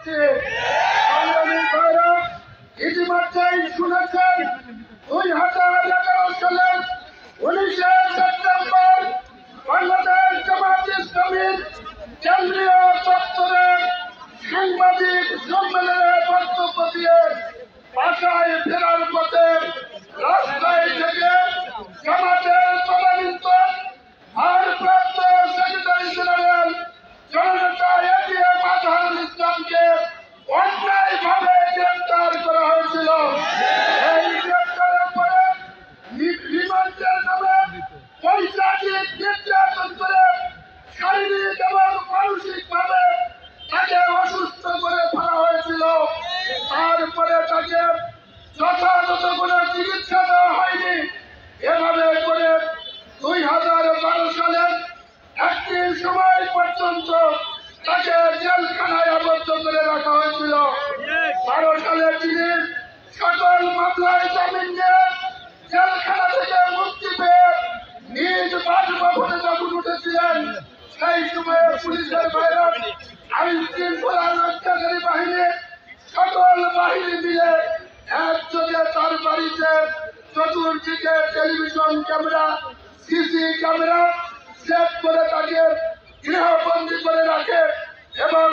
করছি। ইতিমধ্যেই শুনেছেন 2011 সালের 19শে সেপ্টেম্বর বাংলাদেশ জামাত ইসলামীর কেন্দ্রীয় দপ্তরে সাংবাদিক সম্মেলনে বক্তব্য দিয়ে বাসায় ফেরার পথে রাস্তায় থেকে জামাতের তদানীন্ত ভারপ্রাপ্ত সেক্রেটারি জেনারেল জননেতা এটিএম আজহারুল ইসলামকে অন্যায়ভাবে গ্রেপ্তার করা হয়েছিল। এই গ্রেপ্তারের পরে রিমান্ডের নামে পৈশাচিক নির্যাতন করে শারীরিক এবং মানসিকভাবে তাকে অসুস্থ করে ফেলা হয়েছিল। তারপরে তাকে যথাযথ কোনো চিকিৎসা দেওয়া হয়নি। এভাবে করে 2012 সালের একটি সময় পর্যন্ত তাকে জেলখানায় আবদ্ধ করে রাখা হয়েছিল। 12 সালে তিনি সকল মামলায় জামিন নিয়ে জেলখানা থেকে মুক্তি পেয়ে নিজ বাসভবনে যখন উঠেছিলেন, সেই সময়ে পুলিশের বাইরে আইন শৃঙ্খলা রক্ষাকারী বাহিনী সকল বাহিনী মিলে একযোগে তার বাড়িতে চতুর্দিকে television camera, CC camera set করে তাকে গৃহবন্দী করে রাখে এবং